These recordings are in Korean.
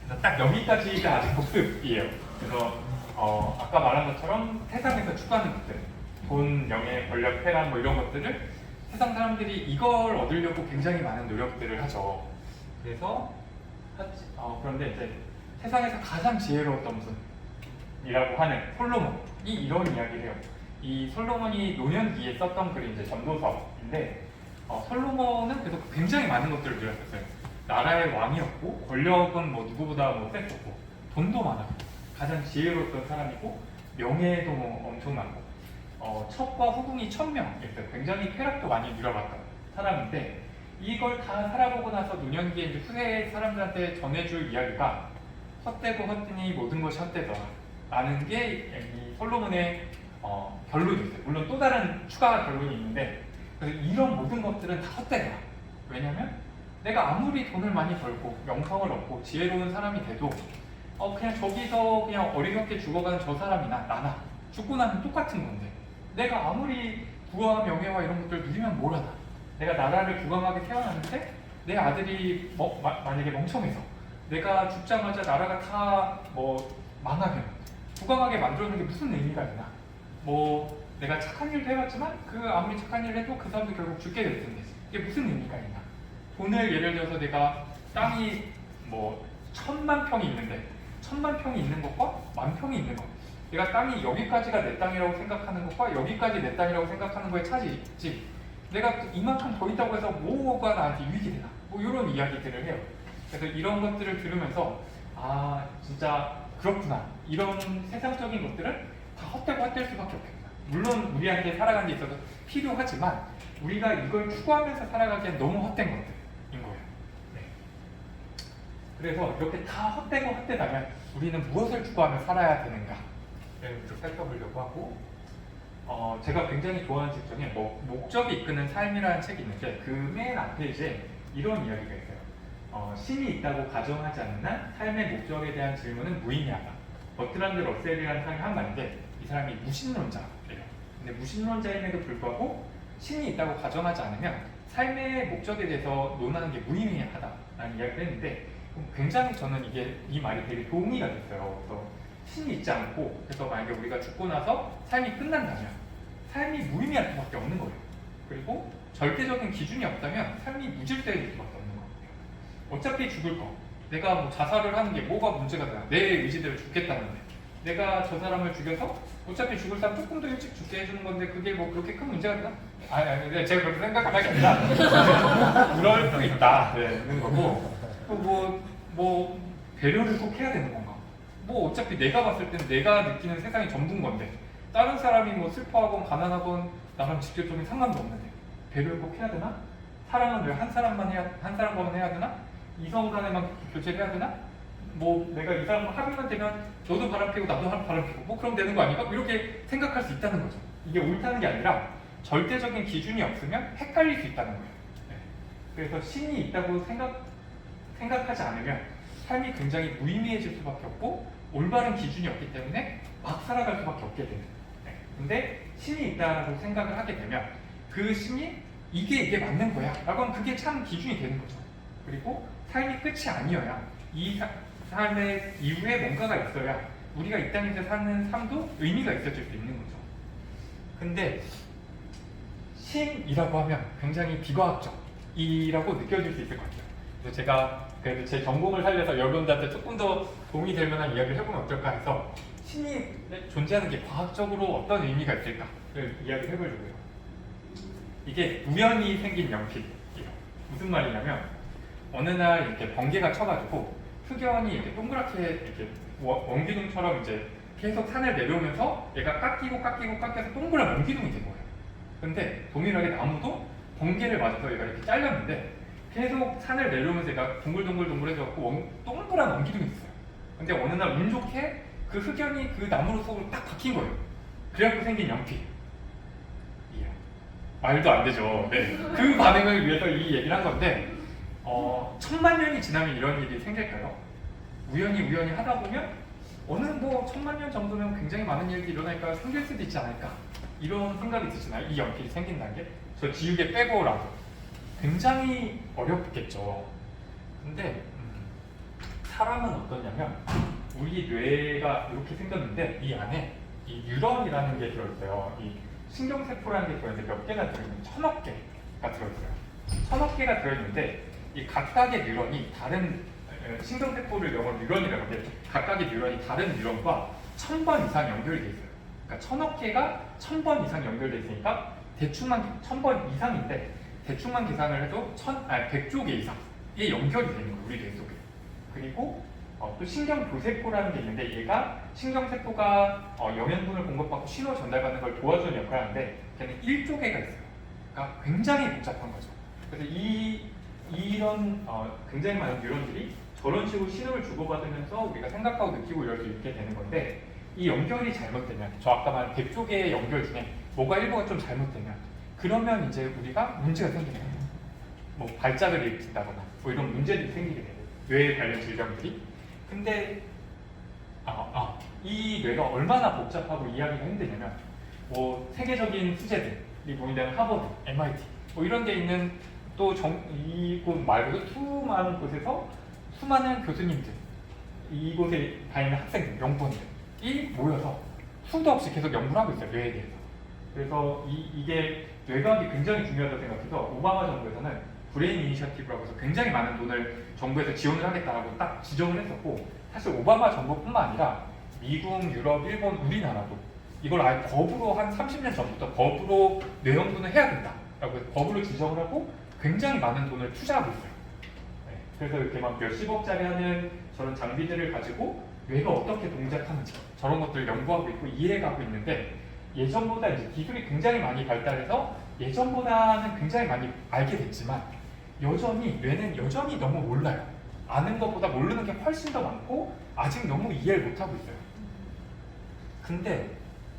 그래서 딱 여기까지가 아직 복습이에요. 그래서 아까 말한 것처럼 세상에서 추구하는 것들, 돈, 명예, 권력, 쾌락 뭐 이런 것들을 세상 사람들이 이걸 얻으려고 굉장히 많은 노력들을 하죠. 그래서 그런데 이제 세상에서 가장 지혜로웠던 분이라고 하는 솔로몬이 이런 이야기를 해요. 이 솔로몬이 노년기에 썼던 글이 이제 전도서인데 솔로몬은 그래서 굉장히 많은 것들을 누렸었어요. 나라의 왕이었고 권력은 뭐 누구보다 뭐 셌었고 돈도 많았고 가장 지혜로웠던 사람이고 명예도 뭐 엄청나고 첩과 후궁이 1000명이었어요. 굉장히 쾌락도 많이 누려봤던 사람인데 이걸 다 살아보고 나서 노년기에 이제 후세 사람들한테 전해줄 이야기가 헛되고 헛되니 모든 것이 헛되더라 라는 게 이 솔로몬의 결론이 있어요. 물론 또 다른 추가 결론이 있는데 그래서 이런 모든 것들은 다 헛되더라. 왜냐면 내가 아무리 돈을 많이 벌고 명성을 얻고 지혜로운 사람이 돼도 그냥 저기서 그냥 어리석게 죽어가는 저 사람이나 나나 죽고 나면 똑같은 건데 내가 아무리 부와 명예와 이런 것들을 누리면 뭘 하나. 내가 나라를 부강하게 태어났는데 내 아들이 만약에 멍청해서 내가 죽자마자 나라가 다 망하면 부강하게 만들어놓은 게 무슨 의미가 있나. 내가 착한 일도 해봤지만 아무리 착한 일을 해도 그 사람도 결국 죽게 될 텐데 이게 무슨 의미가 있나. 돈을 예를 들어서 내가 땅이 1000만 평이 있는데 1000만 평이 있는 것과 10,000평이 있는 것 내가 땅이 여기까지가 내 땅이라고 생각하는 것과 여기까지 내 땅이라고 생각하는 거에 차이지 있지 내가 이만큼 더 있다고 해서 뭐가 나한테 유익이 되나 이런 이야기들을 해요. 그래서 이런 것들을 들으면서 진짜 그렇구나 이런 세상적인 것들은 다 헛되고 헛될 수밖에 없겠구나. 물론 우리한테 살아가는 데 있어서 필요하지만 우리가 이걸 추구하면서 살아가기엔 너무 헛된 것들인 거예요. 네. 그래서 이렇게 다 헛되고 헛되다면 우리는 무엇을 추구하며 살아야 되는가 를 살펴보려고 하고 제가 굉장히 좋아하는 책 중에 목적이 이끄는 삶이라는 책이 있는데 그 맨 앞페이지에 이런 이야기가 있어요. 신이 있다고 가정하지 않는 한 삶의 목적에 대한 질문은 무의미하다. 버트란드 러셀이라는 사람이 한 말인데 이 사람이 무신론자예요. 근데 무신론자임에도 불구하고 신이 있다고 가정하지 않으면 삶의 목적에 대해서 논하는 게 무의미하다라는 이야기를 했는데 굉장히 저는 이 말이 되게 동의가 됐어요. 그래서 신이 있지 않고 그래서 만약에 우리가 죽고 나서 삶이 끝난다면 삶이 무의미할 수밖에 없는 거예요. 그리고 절대적인 기준이 없다면 삶이 무질서해질 수밖에 없는 거예요. 어차피 죽을 거 내가 자살을 하는 게 뭐가 문제가 되나. 내 의지대로 죽겠다는데 내가 저 사람을 죽여서 어차피 죽을 사람 조금 더 일찍 죽게 해주는 건데 그게 그렇게 큰 문제가 되나? 아니 제가 그렇게 생각하는 게 아니라 그럴 수 있다 는 거고 또 배려를 꼭 해야 되는 건가? 어차피 내가 봤을 때는 내가 느끼는 세상이 전부인 건데 다른 사람이 슬퍼하건 가난하건 나랑 직접적인 상관도 없는데 배려를 꼭 해야 되나? 사랑은 왜 한 사람만 해야 되나? 이성 간에만 교제를 해야 되나? 내가 이 사람과 합의만 되면 너도 바람 피고 나도 바람 피고 그럼 되는 거 아닌가? 이렇게 생각할 수 있다는 거죠. 이게 옳다는 게 아니라 절대적인 기준이 없으면 헷갈릴 수 있다는 거예요. 네. 그래서 신이 있다고 생각하지 않으면 삶이 굉장히 무의미해질 수밖에 없고 올바른 기준이 없기 때문에 막 살아갈 수밖에 없게 되는. 근데 신이 있다고 생각을 하게 되면 그 신이 이게 맞는 거야 라고 하면 그게 참 기준이 되는 거죠. 그리고 삶이 끝이 아니어야 이 삶의 이후에 뭔가가 있어야 우리가 이 땅에서 사는 삶도 의미가 있어질 수 있는 거죠. 근데 신이라고 하면 굉장히 비과학적이라고 느껴질 수 있을 것 같아요. 그래서 제가 그래도 제 전공을 살려서 여러분들한테 조금 더 도움이 될 만한 이야기를 해보면 어떨까 해서 신이 존재하는 게 과학적으로 어떤 의미가 있을까를 이야기를 해보려고요. 이게 우연히 생긴 연필이에요. 무슨 말이냐면 어느 날 이렇게 번개가 쳐가지고 흑연이 이렇게 동그랗게 이렇게 원기둥처럼 이제 계속 산을 내려오면서 얘가 깎여서 동그란 원기둥이 된 거예요. 근데 동일하게 나무도 번개를 맞아서 얘가 이렇게 잘렸는데 계속 산을 내려오면서 얘가 동글동글해져갖고 동그란 원기둥이 있어요. 근데 어느 날 운 좋게 그 흑연이 그 나무 속으로 딱 박힌 거예요. 그래갖고 생긴 연필. 말도 안 되죠. 네. 그 반응을 위해서 이 얘기를 한 건데 1000만 년이 지나면 이런 일이 생길까요? 우연히 하다 보면 어느 1000만 년 정도면 굉장히 많은 일이 일어나니까 생길 수도 있지 않을까 이런 생각이 드시나요? 이 연필이 생긴다는 게? 저 지우개 빼고라도 굉장히 어렵겠죠. 근데 사람은 어떠냐면 우리 뇌가 이렇게 생겼는데 이 안에 이 뉴런이라는 게 들어있어요. 이 신경세포라는 게 들어있는데 몇 개가 들어있는 1000억 개가 들어있어요. 1000억 개가 들어있는데 이 각각의 뉴런이 다른 신경세포를 영어로 뉴런이라고 하는데 각각의 뉴런이 다른 뉴런과 1000번 이상 연결이 돼 있어요. 그러니까 1000억 개가 1000번 이상 연결돼 있으니까 대충만 1000번 이상인데 대충만 계산을 해도 100조 개 이상이 연결이 되는 거예요. 우리 뇌 속에. 그리고 또 신경교세포라는 게 있는데 얘가 신경세포가 영양분을 공급받고 신호 전달받는 걸 도와주는 역할을 하는데 걔는 1조 개가 있어요. 그러니까 굉장히 복잡한 거죠. 그래서 이런 굉장히 많은 뉴런들이 저런 식으로 신호를 주고받으면서 우리가 생각하고 느끼고 이럴 수 있게 되는 건데 이 연결이 잘못되면 저 아까 말한 100조 개의 연결 중에 뭐가 일부가 좀 잘못되면 그러면 이제 우리가 문제가 생기게 돼요. 뭐 발작을 일으킨다거나 뭐 이런 문제들이 생기게 돼요. 뇌 관련 질병들이. 근데 이 뇌가 얼마나 복잡하고 이해하기가 힘드냐면 뭐 세계적인 수재들이 보인다는 하버드, MIT 뭐 이런 데 있는 또 이곳 말고도 수많은 곳에서 수많은 교수님들 이곳에 다니는 학생들, 연구원들이 모여서 수도 없이 계속 연구를 하고 있어요. 뇌에 대해서. 그래서 이게 뇌과학이 굉장히 중요하다고 생각해서 오바마 정부에서는 브레인 이니셔티브라고 해서 굉장히 많은 돈을 정부에서 지원을 하겠다라고 딱 지정을 했었고 사실 오바마 정부뿐만 아니라 미국, 유럽, 일본, 우리나라도 이걸 아예 법으로 한 30년 전부터 법으로 뇌 연구는 해야 된다라고 해서 법으로 지정을 하고 굉장히 많은 돈을 투자하고 있어요. 네, 그래서 이렇게 막 몇십억짜리 하는 저런 장비들을 가지고 뇌가 어떻게 동작하는지 저런 것들을 연구하고 있고 이해가고 있는데 예전보다 이제 기술이 굉장히 많이 발달해서 예전보다는 굉장히 많이 알게 됐지만 여전히 뇌는 여전히 너무 몰라요. 아는 것보다 모르는 게 훨씬 더 많고 아직 너무 이해를 못하고 있어요. 근데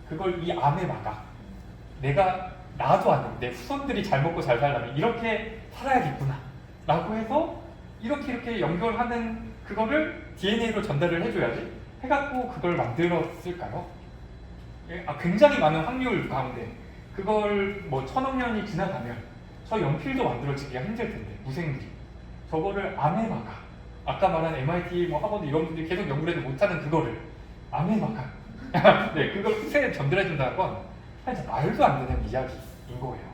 그걸 이 암에 막아 내가 나도 아니고 내 후손들이 잘 먹고 잘 살려면 이렇게 살아야겠구나 라고 해서 이렇게 연결하는 그거를 DNA로 전달을 해줘야지 해갖고 그걸 만들었을까요? 굉장히 많은 확률 가운데 그걸 뭐 1000억 년이 지나가면 저 연필도 만들어지기가 힘들 텐데 무생물이 저거를 암에 막아 아까 말한 MIT 뭐 하버드 이런 분들이 계속 연구를 해도 못하는 그거를 암에 막아 네, 그걸 후세에 전달해준다는 건 사실 말도 안 되는 이야기인 거예요.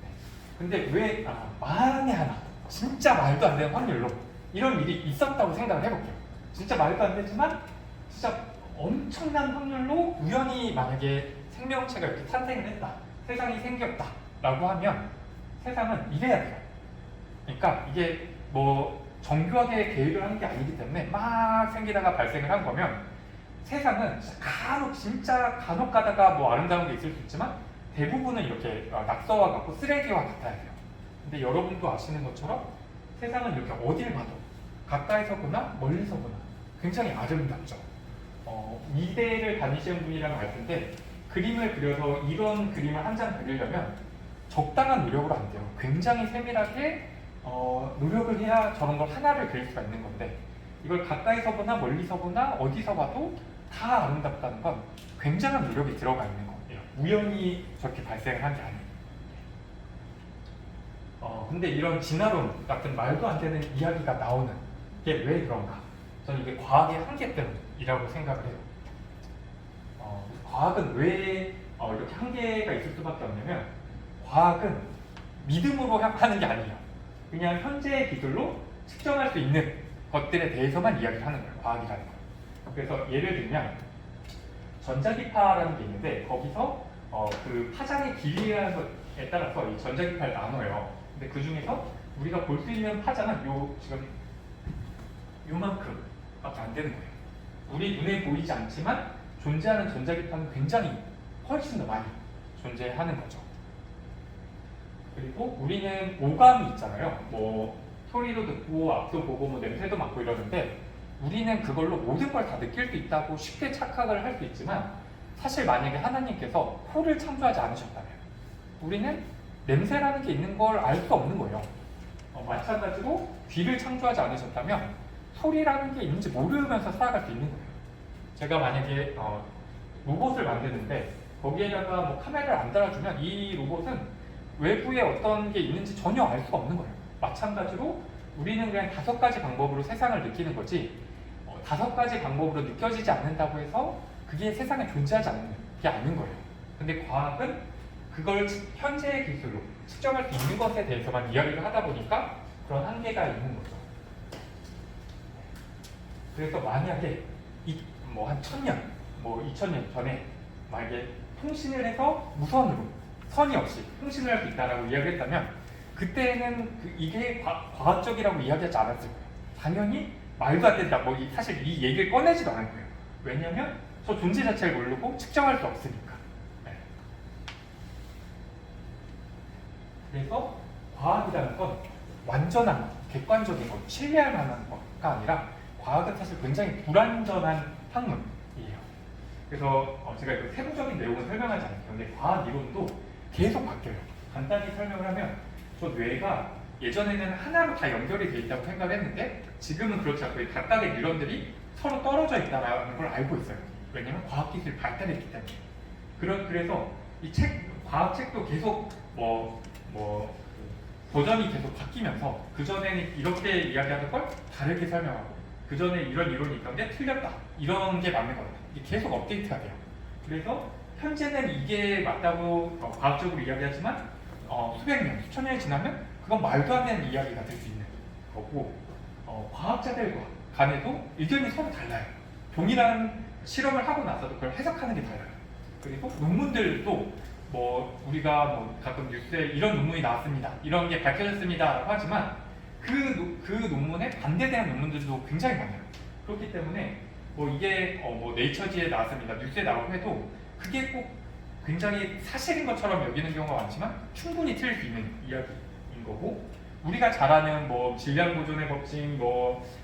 네. 근데 왜 만에 하나 진짜 말도 안 되는 확률로 이런 일이 있었다고 생각을 해볼게요. 진짜 말도 안 되지만 진짜 엄청난 확률로 우연히 만약에 생명체가 이렇게 탄생을 했다, 세상이 생겼다 라고 하면 세상은 이래야 돼요. 그러니까 이게 뭐 정교하게 계획을 하는 게 아니기 때문에 막 생기다가 발생을 한 거면 세상은 진짜 간혹 가다가 뭐 아름다운 게 있을 수 있지만 대부분은 이렇게 낙서와 같고 쓰레기와 같아야 돼요. 근데 여러분도 아시는 것처럼 세상은 이렇게 어딜 봐도 가까이서 보나 멀리서 보나 굉장히 아름답죠. 미대를 다니시는 분이라면 알 텐데 그림을 그려서 이런 그림을 한 장 그리려면 적당한 노력으로 안 돼요. 굉장히 세밀하게 노력을 해야 저런 걸 하나를 그릴 수가 있는 건데 이걸 가까이서 보나 멀리서 보나 어디서 봐도 다 아름답다는 건 굉장한 노력이 들어가 있는 거예요. 우연히 저렇게 발생을 한 게 아니에요. 근데 이런 진화론 같은 말도 안 되는 이야기가 나오는 게 왜 그런가? 저는 이게 과학의 한계 때문이라고 생각을 해요. 과학은 왜 이렇게 한계가 있을 수밖에 없냐면 과학은 믿음으로 하는 게 아니에요. 그냥 현재의 기술로 측정할 수 있는 것들에 대해서만 이야기를 하는 거예요. 과학이라는 거. 그래서 예를 들면 전자기파라는 게 있는데 거기서 그 파장의 길이라는 것에 따라서 이 전자기파를 나눠요. 근데 그 중에서 우리가 볼 수 있는 파장은 지금 요만큼밖에 안 되는 거예요. 우리 눈에 보이지 않지만 존재하는 전자기파는 굉장히 훨씬 더 많이 존재하는 거죠. 그리고 우리는 오감이 있잖아요. 뭐 소리도 듣고 앞도 보고 뭐 냄새도 맡고 이러는데 우리는 그걸로 모든 걸 다 느낄 수 있다고 쉽게 착각을 할 수 있지만 사실 만약에 하나님께서 코를 창조하지 않으셨다면 우리는 냄새라는 게 있는 걸 알 수 없는 거예요. 마찬가지로 귀를 창조하지 않으셨다면 소리라는 게 있는지 모르면서 살아갈 수 있는 거예요. 제가 만약에 로봇을 만드는데 거기에다가 뭐 카메라를 안 달아주면 이 로봇은 외부에 어떤 게 있는지 전혀 알 수가 없는 거예요. 마찬가지로 우리는 그냥 5가지 방법으로 세상을 느끼는 거지 5가지 방법으로 느껴지지 않는다고 해서 그게 세상에 존재하지 않는 게 아닌 거예요. 근데 과학은 그걸 현재의 기술로 측정할 수 있는 것에 대해서만 이야기를 하다 보니까 그런 한계가 있는 거죠. 그래서 만약에 한 1000년, 2000년 전에 만약에 통신을 해서 무선으로 선이 없이 통신을 할 수 있다라고 이야기했다면 그때는 이게 과학적이라고 이야기하지 않았을 거예요. 당연히 말도 안 된다. 사실 이 얘기를 꺼내지도 않을 거예요. 왜냐하면 저 존재 자체를 모르고 측정할 수 없으니까. 네. 그래서 과학이라는 건 완전한 객관적인 것, 신뢰할 만한 것가 아니라 과학은 사실 굉장히 불완전한 학문이에요. 그래서 제가 이거 세부적인 내용은 설명하지 않을게요. 근데 과학 이론도 계속 바뀌어요. 간단히 설명을 하면 저 뇌가 예전에는 하나로 다 연결이 돼 있다고 생각을 했는데 지금은 그렇지 않고 각각의 뉴런들이 서로 떨어져 있다는 걸 알고 있어요. 왜냐면 과학기술이 발달했기 때문에. 그래서 이 과학책도 계속 버전이 계속 바뀌면서 그전에는 이렇게 이야기하던 걸 다르게 설명하고 그전에 이런 이론이 있던데 틀렸다. 이런 게 맞는 겁니다. 이게 계속 업데이트가 돼요. 그래서 현재는 이게 맞다고 과학적으로 이야기하지만 수백 년, 수천 년이 지나면 그건 말도 안 되는 이야기가 될 수 있는 거고 과학자들과 간에도 의견이 서로 달라요. 동일한 실험을 하고 나서도 그걸 해석하는 게 달라요. 그리고 논문들도 우리가 가끔 뉴스에 이런 논문이 나왔습니다. 이런 게 밝혀졌습니다. 하지만 그 논문에 반대되는 논문들도 굉장히 많아요. 그렇기 때문에 이게 네이처지에 나왔습니다. 뉴스에 나오고 해도 그게 꼭 굉장히 사실인 것처럼 여기는 경우가 많지만 충분히 틀릴 수 있는 이야기인 거고 우리가 잘 아는 질량 보존의 법칙,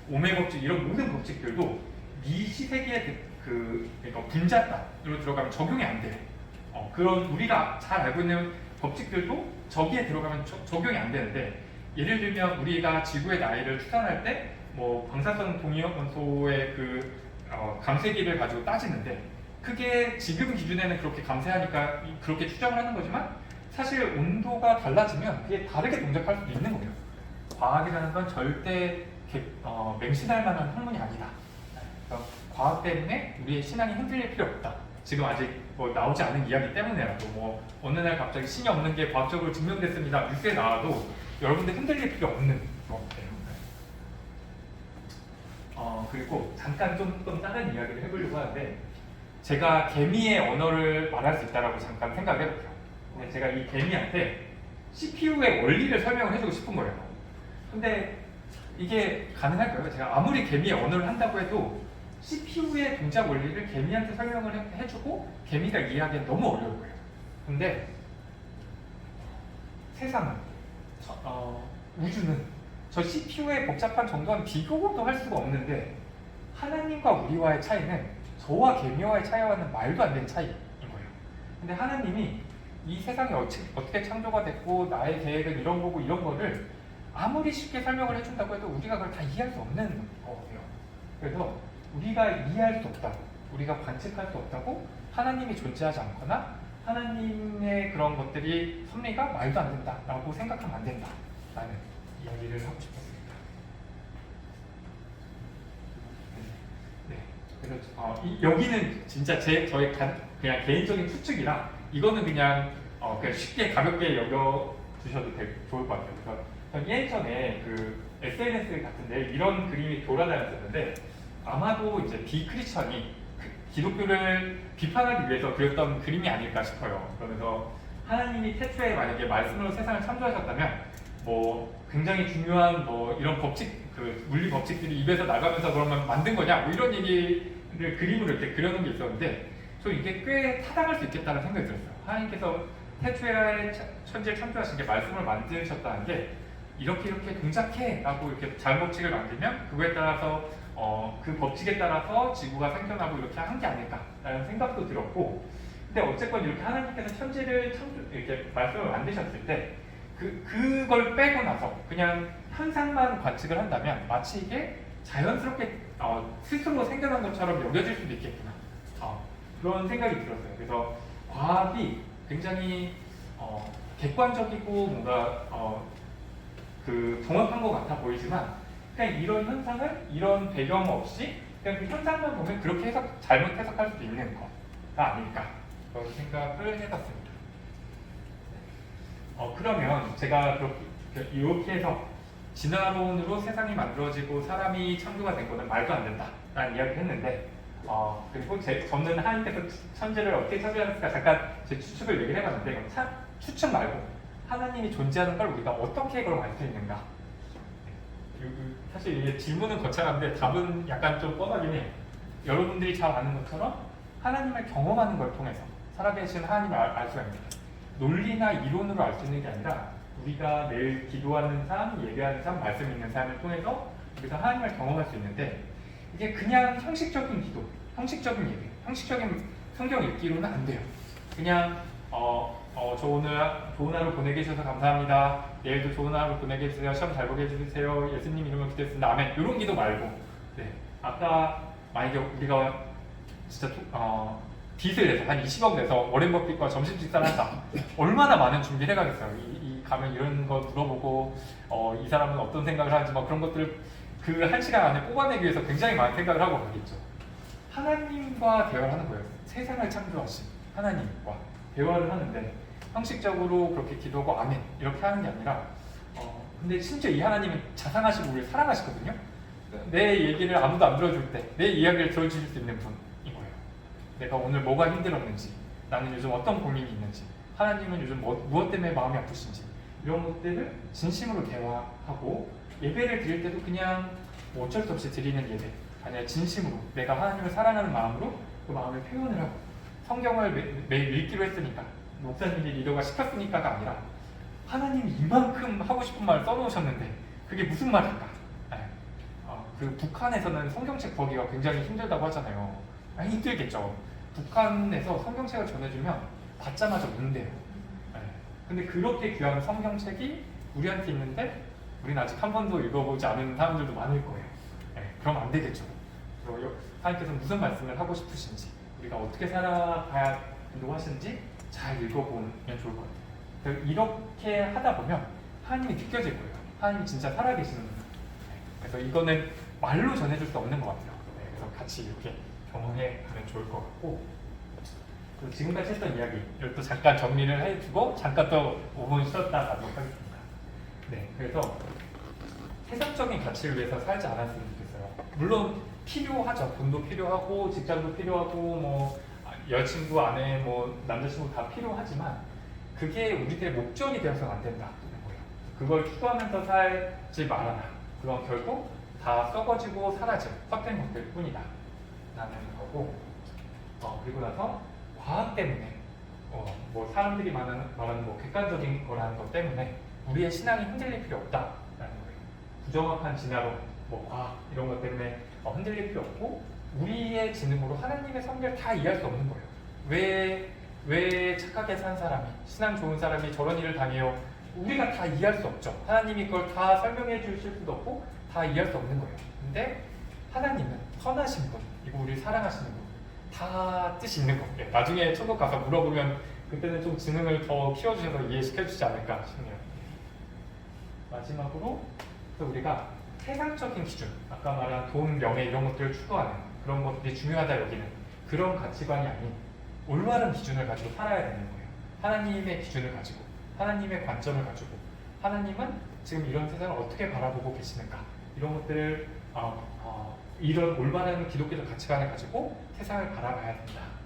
오메 법칙 이런 모든 법칙들도 미시세계의 그러니까 분자단으로 들어가면 적용이 안 돼요. 그런 우리가 잘 알고 있는 법칙들도 저기에 들어가면 적용이 안 되는데 예를 들면 우리가 지구의 나이를 추산할 때 방사성 동위원소의 감쇄기를 가지고 따지는데 그게 지금 기준에는 그렇게 감쇄하니까 그렇게 추정을 하는 거지만 사실 온도가 달라지면 그게 다르게 동작할 수도 있는 거예요. 과학이라는 건 절대 맹신할 만한 학문이 아니다. 그래서 과학 때문에 우리의 신앙이 흔들릴 필요 없다. 지금 아직 나오지 않은 이야기 때문에라도 어느 날 갑자기 신이 없는 게 과학적으로 증명됐습니다. 뉴스에 나와도 여러분들 흔들릴 필요 없는 것 같아요. 그리고 잠깐 좀 다른 이야기를 해보려고 하는데 제가 개미의 언어를 말할 수 있다라고 잠깐 생각을 해볼게요. 근데 제가 이 개미한테 CPU의 원리를 설명을 해주고 싶은 거예요. 근데 이게 가능할까요? 제가 아무리 개미의 언어를 한다고 해도 CPU의 동작 원리를 개미한테 설명을 해주고 개미가 이해하기엔 너무 어려울 거예요. 근데 세상은, 우주는 저 CPU의 복잡한 정도는 비교도 할 수가 없는데 하나님과 우리와의 차이는 저와 개미와의 차이와는 말도 안 되는 차이인 거예요. 근데 하나님이 이 세상이 어떻게 창조가 됐고 나의 계획은 이런 거고 이런 거를 아무리 쉽게 설명을 해준다고 해도 우리가 그걸 다 이해할 수 없는 거예요. 그래서 우리가 이해할 수 없다고, 우리가 관측할 수 없다고 하나님이 존재하지 않거나 하나님의 그런 것들이 섭리가 말도 안 된다라고 생각하면 안 된다라는 이야기를 하고 싶었습니다. 네, 그래서 여기는 진짜 저의 그냥 개인적인 추측이라 이거는 그냥 쉽게 가볍게 여겨주셔도 좋을 것 같아요. 그래서 전 예전에 SNS 같은데 이런 그림이 돌아다녔었는데 아마도 이제 비크리스천이 기독교를 비판하기 위해서 그렸던 그림이 아닐까 싶어요. 그러면서 하나님이 태초에 만약에 말씀으로 세상을 창조하셨다면 굉장히 중요한 이런 법칙, 물리 법칙들이 입에서 나가면서 그러면 만든 거냐 이런 얘기를 그림으로 이렇게 그려놓은 게 있었는데 저 이게 꽤 타당할 수 있겠다는 생각이 들었어요. 하나님께서 태초에 천지를 창조하신 게 말씀을 만드셨다는 게 이렇게 동작해 라고 이렇게 자연법칙을 만들면 그거에 따라서 그 법칙에 따라서 지구가 생겨나고 이렇게 한 게 아닐까라는 생각도 들었고 근데 어쨌건 이렇게 하나님께서 천지를 이렇게 말씀을 만드셨을 때 그걸 빼고 나서 그냥 현상만 관측을 한다면 마치 이게 자연스럽게 스스로 생겨난 것처럼 여겨질 수도 있겠구나 그런 생각이 들었어요. 그래서 과학이 굉장히 객관적이고 뭔가 그 정확한 것 같아 보이지만 그냥 이런 현상을 이런 배경 없이 그냥 그 현상만 보면 그렇게 잘못 해석할 수도 있는 거가 아닐까 그런 생각을 해봤습니다. 그러면 제가 이렇게 해서 진화론으로 세상이 만들어지고 사람이 창조가 된 거는 말도 안 된다라는 이야기를 했는데 그리고 저는 하나님께서 천지를 어떻게 창조하셨을까 잠깐 제 추측을 얘기를 해봤는데 추측 말고 하나님이 존재하는 걸 우리가 어떻게 그럼 알 수 있는가? 사실 이게 질문은 거창한데 답은 약간 좀 뻔하긴 해요. 여러분들이 잘 아는 것처럼 하나님을 경험하는 걸 통해서 살아계신 하나님을 알 수가 있습니다. 논리나 이론으로 알 수 있는 게 아니라 우리가 매일 기도하는 삶, 예배하는 삶, 말씀 읽는 삶을 통해서 우리가 하나님을 경험할 수 있는데 이게 그냥 형식적인 기도, 형식적인 예배, 형식적인 성경 읽기로는 안 돼요. 그냥 저 오늘 좋은 하루 보내게 해주셔서 감사합니다. 내일도 좋은 하루 보내게 해주세요. 시험 잘 보게 해주세요. 예수님 이름으로 기도했습니다. 아멘. 이런 기도 말고 아까 만약에 우리가 진짜 빚을 내서 한 20억 내서 워렌 버핏과 점심 식사를 한다. 얼마나 많은 준비를 해가겠어요. 가면 이런 거 물어보고 이 사람은 어떤 생각을 하는지 막 그런 것들을 그 한 시간 안에 뽑아내기 위해서 굉장히 많은 생각을 하고 가겠죠. 하나님과 대화를 하는 거예요. 세상을 창조하신 하나님과 대화를 하는데 형식적으로 그렇게 기도하고 아멘 이렇게 하는 게 아니라 근데 심지어 이 하나님은 자상하시고 우리를 사랑하시거든요. 내 얘기를 아무도 안 들어줄 때 내 이야기를 들어주실 수 있는 분인 거예요. 내가 오늘 뭐가 힘들었는지 나는 요즘 어떤 고민이 있는지 하나님은 요즘 무엇 때문에 마음이 아프신지 이런 것들을 진심으로 대화하고 예배를 드릴 때도 그냥 뭐 어쩔 수 없이 드리는 예배 아니라 진심으로 내가 하나님을 사랑하는 마음으로 그 마음을 표현을 하고 성경을 매일 읽기로 했으니까 목사님이 리더가 시켰으니까가 아니라 하나님이 이만큼 하고 싶은 말을 써놓으셨는데 그게 무슨 말일까? 그 북한에서는 성경책 구하기가 굉장히 힘들다고 하잖아요. 힘들겠죠. 북한에서 성경책을 전해주면 받자마자 운대요. 근데 그렇게 귀한 성경책이 우리한테 있는데 우리는 아직 한 번도 읽어보지 않은 사람들도 많을 거예요. 그럼 안 되겠죠. 하나님께서 무슨 말씀을 하고 싶으신지 우리가 어떻게 살아가야 인도하시는지 잘 읽어보면 좋을 것 같아요. 이렇게 하다 보면 하나님이 느껴질 거예요. 하나님이 진짜 살아계시는 거예요. 그래서 이거는 말로 전해줄 수 없는 것 같아요. 그래서 같이 이렇게 경험해 가면 좋을 것 같고 지금까지 했던 이야기 이걸 또 잠깐 정리를 해주고 잠깐 또 5분 쉬었다 가도록 하겠습니다. 그래서 세상적인 가치를 위해서 살지 않았으면 좋겠어요. 물론 필요하죠. 돈도 필요하고 직장도 필요하고 뭐 여자친구, 아내, 뭐 남자친구 다 필요하지만 그게 우리들의 목적이 되어서는 안 된다는 거예요. 그걸 추구하면서 살지 말아라. 그건 결국 다 썩어지고 사라질 헛된 것들 뿐이다 라는 거고 그리고 나서 과학 때문에 뭐 사람들이 말하는 뭐 객관적인 거라는 것 때문에 우리의 신앙이 흔들릴 필요 없다라는 거예요. 부정확한 진화론, 뭐 과학 이런 것 때문에 흔들릴 필요 없고 우리의 지능으로 하나님의 섭리를 다 이해할 수 없는 거예요. 왜 착하게 산 사람이, 신앙 좋은 사람이 저런 일을 당해요? 우리가 다 이해할 수 없죠. 하나님이 그걸 다 설명해 주실 수도 없고 다 이해할 수 없는 거예요. 근데 하나님은 선하신 분, 이거 우리를 사랑하시는 분, 다 뜻이 있는 거예요. 나중에 천국 가서 물어보면 그때는 좀 지능을 더 키워주셔서 이해시켜 주지 않을까 싶네요. 마지막으로 또 우리가 세상적인 기준, 아까 말한 돈, 명예 이런 것들을 추구하는 그런 것들이 중요하다 여기는 그런 가치관이 아닌 올바른 기준을 가지고 살아야 되는 거예요. 하나님의 기준을 가지고, 하나님의 관점을 가지고 하나님은 지금 이런 세상을 어떻게 바라보고 계시는가 이런 것들을 이런 올바른 기독교적 가치관을 가지고 세상을 바라봐야 된다.